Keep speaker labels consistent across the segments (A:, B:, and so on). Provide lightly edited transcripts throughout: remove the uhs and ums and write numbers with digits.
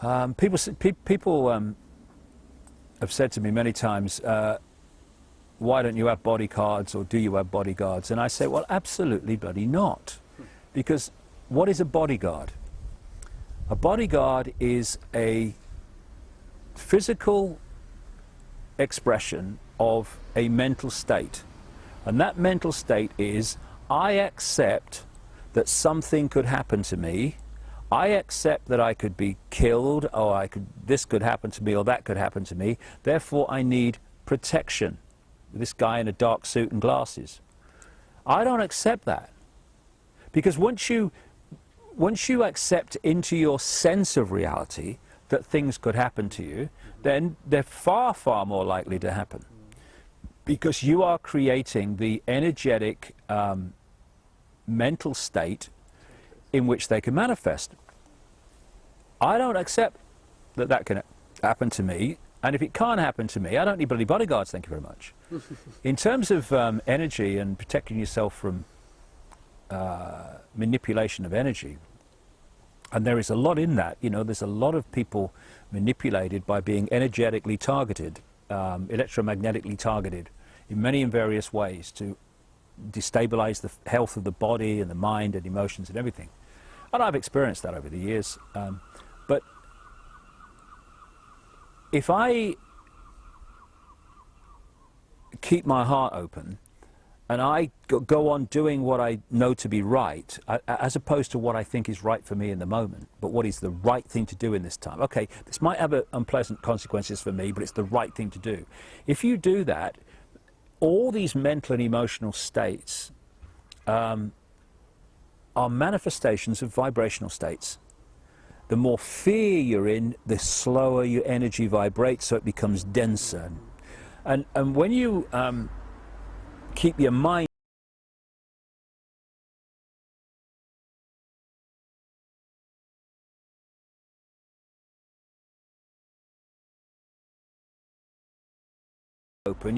A: People have said to me many times, why don't you have bodyguards, or do you have bodyguards? And I say, well, absolutely bloody not. Because what is a bodyguard? A bodyguard is a physical expression of a mental state. And that mental state is, I accept that something could happen to me. I accept that I could be killed, or this could happen to me, or that could happen to me. Therefore, I need protection. This guy in a dark suit and glasses. I don't accept that. Because once you accept into your sense of reality that things could happen to you, then they're far, far more likely to happen. Because you are creating the energetic mental state in which they can manifest. I don't accept that that can happen to me, and if it can't happen to me, I don't need bloody bodyguards, thank you very much. In terms of energy and protecting yourself from manipulation of energy, and there is a lot in that, you know, there's a lot of people manipulated by being energetically targeted, electromagnetically targeted in many and various ways to destabilize the health of the body and the mind and emotions and everything. And I've experienced that over the years. But if I keep my heart open and I go on doing what I know to be right, as opposed to what I think is right for me in the moment, but what is the right thing to do in this time. Okay, this might have unpleasant consequences for me, but it's the right thing to do. If you do that, all these mental and emotional states are manifestations of vibrational states. The more fear you're in, the slower your energy vibrates, so it becomes denser. And when you keep your mind open,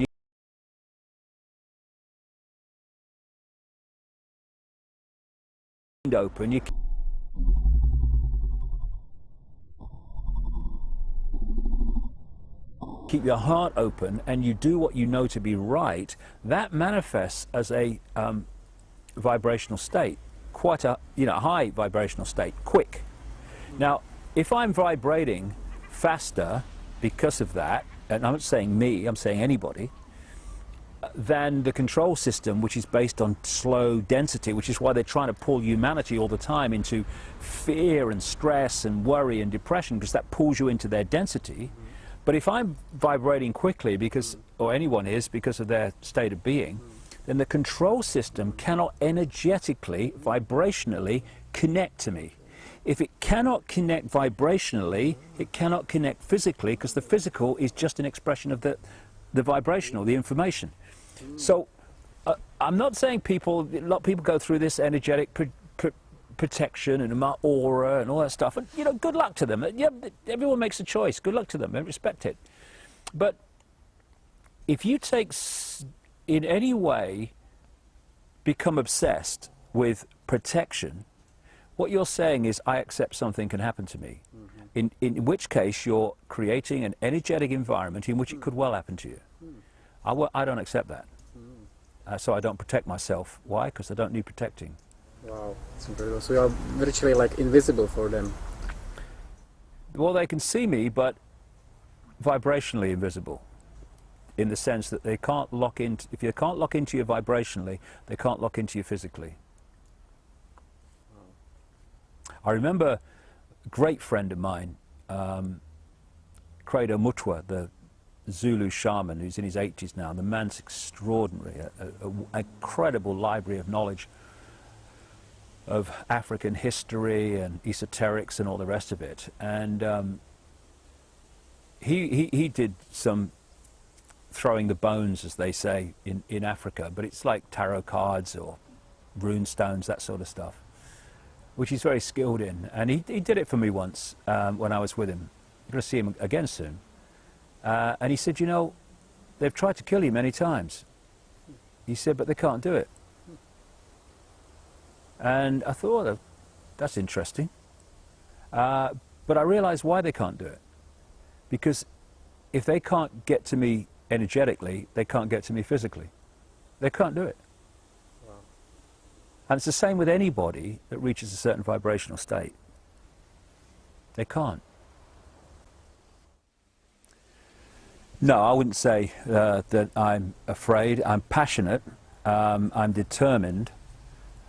A: you keep your heart open and you do what you know to be right, that manifests as a vibrational state, quite a high vibrational state, quick. Now, if I'm vibrating faster because of that, and I'm not saying me, I'm saying anybody, than the control system, which is based on slow density, which is why they're trying to pull humanity all the time into fear and stress and worry and depression, because that pulls you into their density. But if I'm vibrating quickly, because, or anyone is, because of their state of being, then the control system cannot energetically, vibrationally connect to me. If it cannot connect vibrationally, it cannot connect physically, because the physical is just an expression of the vibrational, the information. So I'm not saying a lot of people go through this energetic protection and my aura and all that stuff, and you know, good luck to them. Yeah, everyone makes a choice, good luck to them, I respect it. But if you in any way become obsessed with protection, what you're saying is, I accept something can happen to me. In which case you're creating an energetic environment in which it could well happen to you. I don't accept that. So I don't protect myself. Why? Because I don't need protecting.
B: Wow, that's incredible. So you're virtually like invisible for them.
A: Well, they can see me, but vibrationally invisible. In the sense that they can't lock in, if you can't lock into you vibrationally, they can't lock into you physically. I remember a great friend of mine, Credo Mutwa, the Zulu shaman, who's in his 80s now. The man's extraordinary, an incredible library of knowledge of African history and esoterics and all the rest of it. And he did some throwing the bones, as they say, in Africa, but it's like tarot cards or rune stones, that sort of stuff, which he's very skilled in. And he did it for me once when I was with him. I'm going to see him again soon. And he said, you know, they've tried to kill you many times. He said, but they can't do it. And I thought, oh, that's interesting. But I realize why they can't do it. Because if they can't get to me energetically, they can't get to me physically. They can't do it.
B: Wow.
A: And it's the same with anybody that reaches a certain vibrational state. They can't. No, I wouldn't say that I'm afraid. I'm passionate. I'm determined.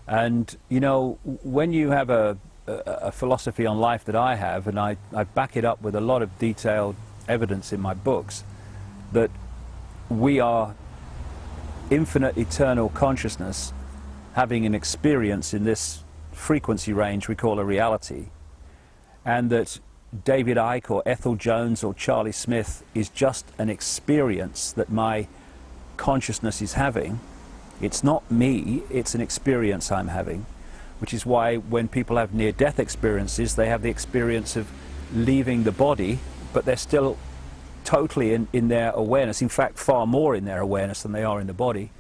A: And, you know, when you have a philosophy on life that I have, and I back it up with a lot of detailed evidence in my books, that we are infinite eternal consciousness having an experience in this frequency range we call a reality, and that David Icke or Ethel Jones or Charlie Smith is just an experience that my consciousness is having. It's not me, it's an experience I'm having, which is why when people have near-death experiences, they have the experience of leaving the body, but they're still totally in their awareness, in fact far more in their awareness than they are in the body.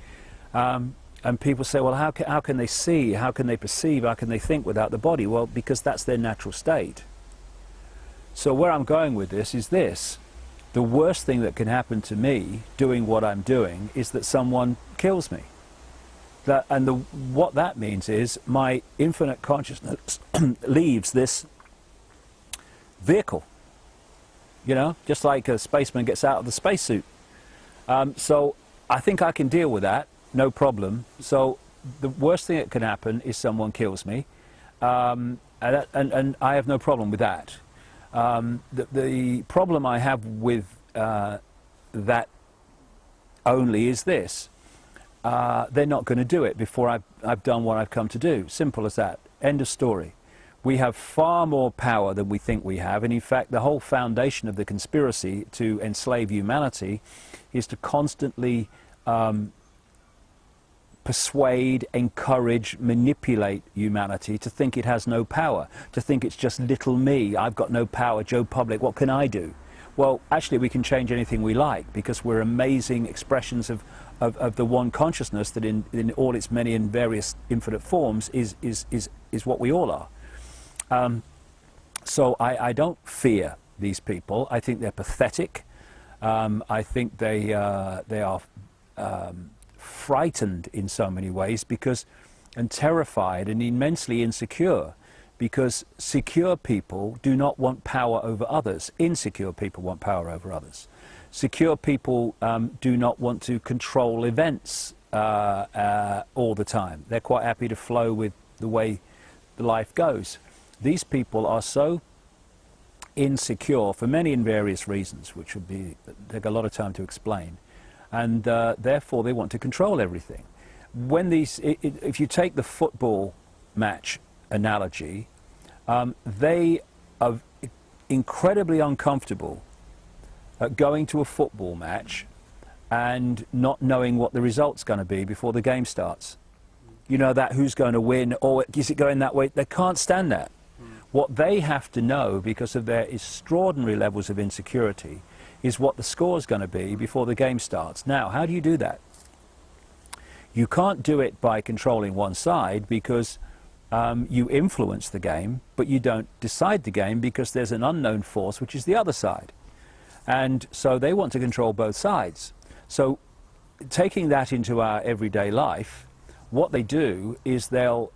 A: And people say, well, how can they see, how can they perceive, how can they think without the body? Well, because that's their natural state. So where I'm going with this is this: the worst thing that can happen to me doing what I'm doing is that someone kills me. What that means is my infinite consciousness leaves this vehicle, you know, just like a spaceman gets out of the spacesuit. So I think I can deal with that, no problem. So the worst thing that can happen is someone kills me, and I have no problem with that. The problem I have with that only is this: they're not going to do it before I've done what I've come to do. Simple as that. End of story. We have far more power than we think we have, and in fact the whole foundation of the conspiracy to enslave humanity is to constantly persuade, encourage, manipulate humanity to think it has no power, to think it's just little me, I've got no power, Joe Public, what can I do? Well, actually we can change anything we like, because we're amazing expressions of the one consciousness that in all its many and various infinite forms is what we all are. So I don't fear these people. I think they're pathetic. I think they are frightened in so many ways, and terrified and immensely insecure, because secure people do not want power over others. Insecure people want power over others. Secure people do not want to control events all the time. They're quite happy to flow with the way the life goes. These people are so insecure for many and various reasons, which would take a lot of time to explain, and therefore they want to control everything. If you take the football match analogy, they are incredibly uncomfortable going to a football match and not knowing what the result's going to be before the game starts. You know, that who's going to win, or is it going that way? They can't stand that. What they have to know, because of their extraordinary levels of insecurity, is what the score's going to be before the game starts. Now, how do you do that? You can't do it by controlling one side, because you influence the game, but you don't decide the game, because there's an unknown force, which is the other side. And so they want to control both sides. So taking that into our everyday life, what they do is they'll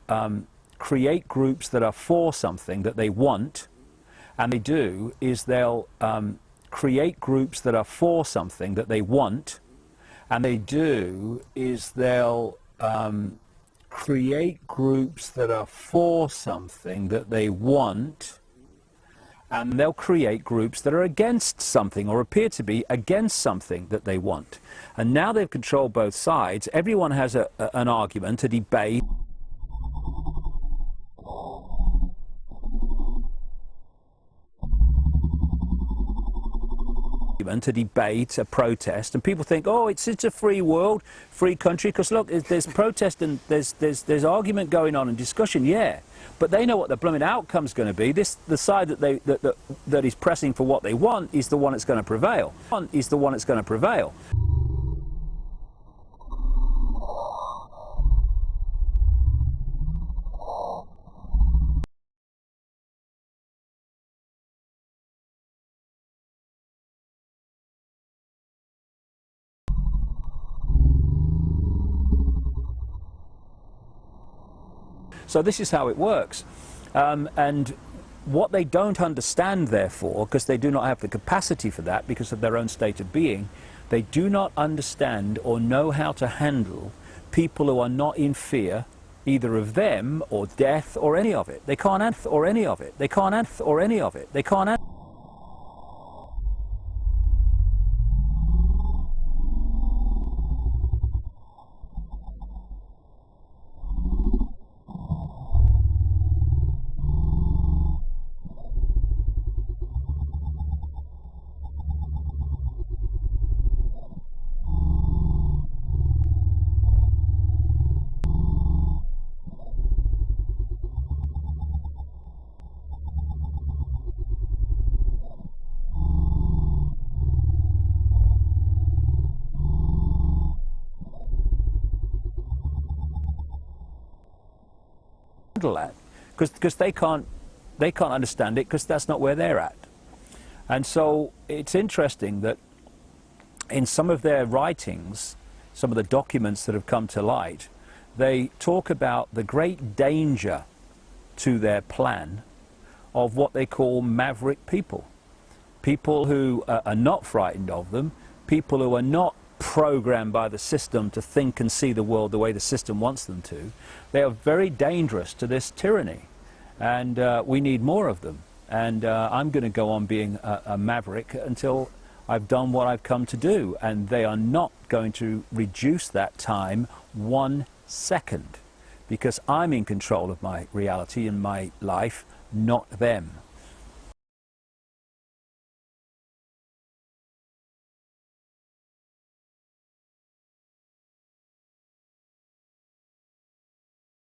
A: create groups that are for something that they want, and they'll create groups that are for something that they want, and create groups that are for something that they want, and they'll create groups that are against something, or appear to be against something that they want. And now they've controlled both sides. Everyone has an argument, a debate, a protest, and people think, oh, it's a free world, free country, because look, there's protest and there's argument going on and discussion, yeah, but they know what the blooming outcome's going to be. The side that is pressing for what they want is the one that's going to prevail. So this is how it works. And what they don't understand, therefore, because they do not have the capacity for that because of their own state of being, they do not understand or know how to handle people who are not in fear either of them or death or any of it. They can't handle or any of it. They can't handle or any of it. They can't handle. That because they can't understand it because that's not where they're at. And so it's interesting that in some of their writings, some of the documents that have come to light, they talk about the great danger to their plan of what they call maverick people who are not frightened of them, people who are not programmed by the system to think and see the world the way the system wants them to. They are very dangerous to this tyranny, and we need more of them. And I'm going to go on being a maverick until I've done what I've come to do, and they are not going to reduce that time 1 second, because I'm in control of my reality and my life, not them.